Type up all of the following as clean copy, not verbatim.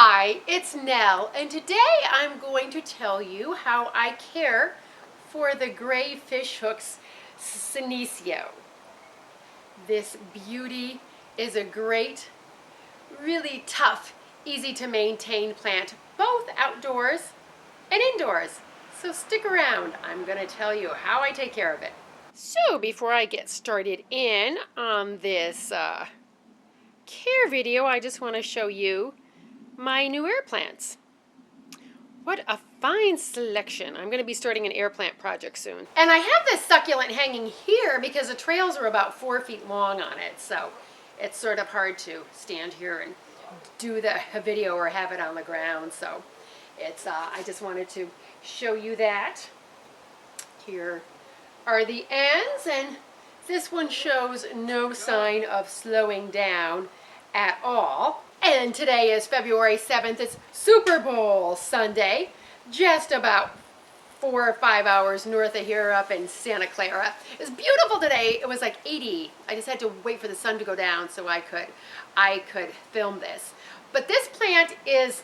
Hi, it's Nell, and today I'm going to tell you how I care for the Grey Fishhooks Senecio. This beauty is a great, really tough, easy to maintain plant, both outdoors and indoors. So stick around, I'm going to tell you how I take care of it. So before I get started in on this care video, I just want to show you my new air plants. What a fine selection. I'm going to be starting an air plant project soon. And I have this succulent hanging here because the trails are about 4 feet long on it, so it's sort of hard to stand here and do the video or have it on the ground. So it's I just wanted to show you that. Here are the ends, and this one shows no sign of slowing down at all. And today is February 7th. It's Super Bowl Sunday, just about 4 or 5 hours north of here up in Santa Clara. It's beautiful today. It was like 80. I just had to wait for the sun to go down so I could film this. But this plant is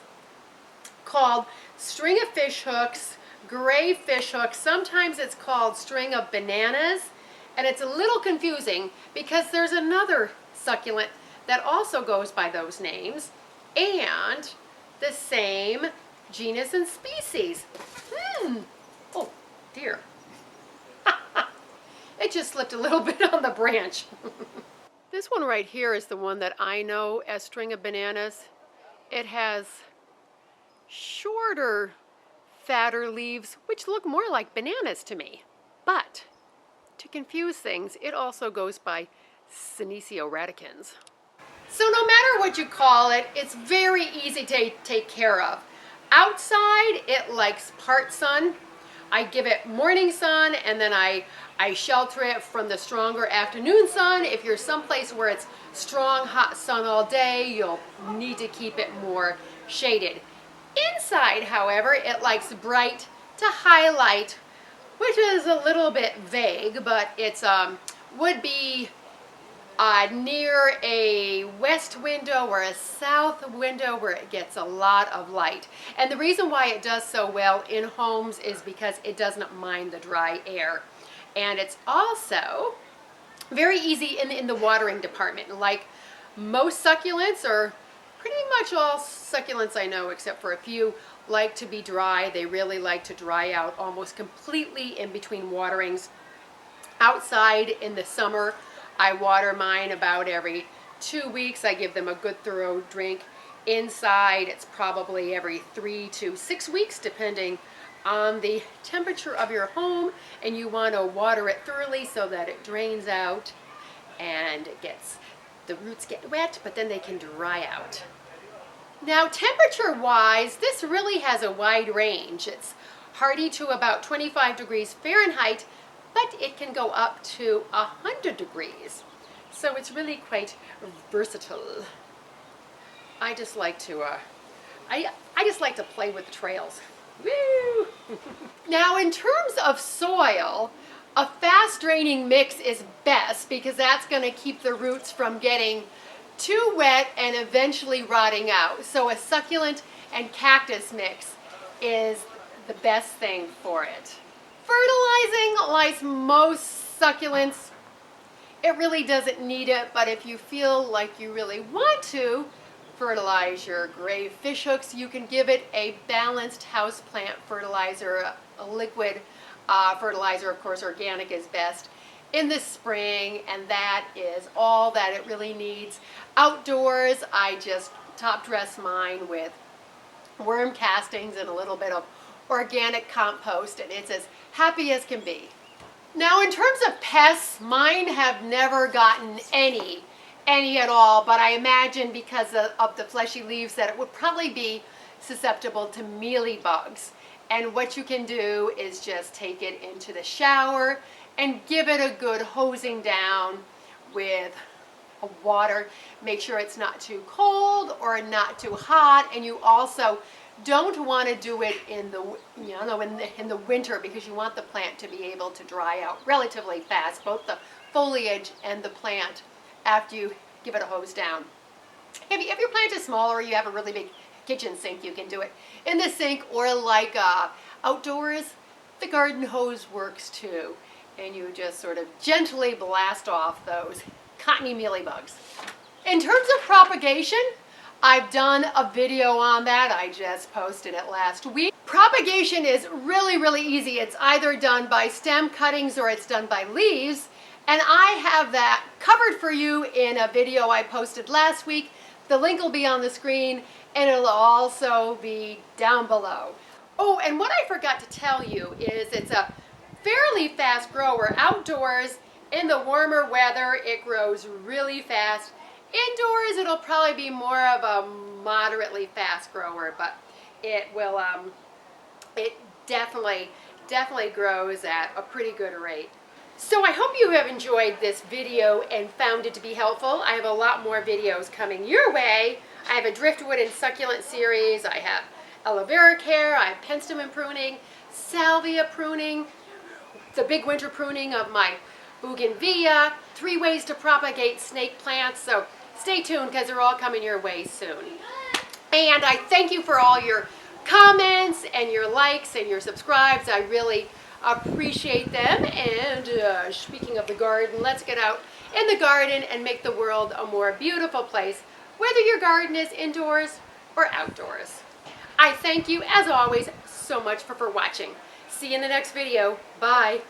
called String of Fishhooks, Grey Fishhooks. Sometimes it's called String of Bananas, and it's a little confusing because there's another succulent that also goes by those names, and the same genus and species. Oh dear. It just slipped a little bit on the branch. This one right here is the one that I know as String of Bananas. It has shorter, fatter leaves, which look more like bananas to me. But to confuse things, it also goes by Senecio radicans. So no matter what you call it, it's very easy to take care of. Outside, it likes part sun. I give it morning sun, and then I shelter it from the stronger afternoon sun. If you're someplace where it's strong, hot sun all day, you'll need to keep it more shaded. Inside, however, it likes bright to highlight, which is a little bit vague, but it's would be near a west window or a south window where it gets a lot of light. And the reason why it does so well in homes is because it doesn't mind the dry air. And it's also very easy in the watering department. Like most succulents, or pretty much all succulents I know except for a few, like to be dry. They really like to dry out almost completely in between waterings. Outside in the summer, I water mine about every 2 weeks. I give them a good thorough drink. Inside, it's probably every 3 to 6 weeks, depending on the temperature of your home, and you want to water it thoroughly so that it drains out and the roots get wet, but then they can dry out. Now, temperature-wise, this really has a wide range. It's hardy to about 25 degrees Fahrenheit, but it can go up to 100 degrees. So it's really quite versatile. I just like to play with the trails. Woo! Now, in terms of soil, a fast draining mix is best because that's going to keep the roots from getting too wet and eventually rotting out. So a succulent and cactus mix is the best thing for it. Fertilizing, like most succulents, it really doesn't need it, but if you feel like you really want to fertilize your Grey Fishhooks, you can give it a balanced houseplant fertilizer, a liquid fertilizer. Of course, organic is best in the spring, and that is all that it really needs. Outdoors, I just top dress mine with worm castings and a little bit of organic compost, and it's as happy as can be. Now, in terms of pests, mine have never gotten any at all, but I imagine because of the fleshy leaves that it would probably be susceptible to mealybugs. And what you can do is just take it into the shower and give it a good hosing down with water. Make sure it's not too cold or not too hot, and you also don't want to do it in the winter because you want the plant to be able to dry out relatively fast, both the foliage and the plant, after you give it a hose down. If your plant is small or you have a really big kitchen sink, you can do it in the sink, or like outdoors, the garden hose works too. And you just sort of gently blast off those cottony mealybugs. In terms of propagation, I've done a video on that. I just posted it last week. Propagation is really, really easy. It's either done by stem cuttings or it's done by leaves. And I have that covered for you in a video I posted last week. The link will be on the screen and it'll also be down below. Oh, and what I forgot to tell you is it's a fairly fast grower. Outdoors, in the warmer weather, it grows really fast. Indoors, it'll probably be more of a moderately fast grower, but it will, it definitely grows at a pretty good rate. So I hope you have enjoyed this video and found it to be helpful. I have a lot more videos coming your way. I have a driftwood and succulent series. I have aloe vera care. I have penstemon pruning, salvia pruning, the big winter pruning of my bougainvillea, 3 ways to propagate snake plants. So stay tuned because they're all coming your way soon. And I thank you for all your comments and your likes and your subscribes. I really appreciate them. And speaking of the garden, let's get out in the garden and make the world a more beautiful place, whether your garden is indoors or outdoors. I thank you, as always, so much for watching. See you in the next video. Bye.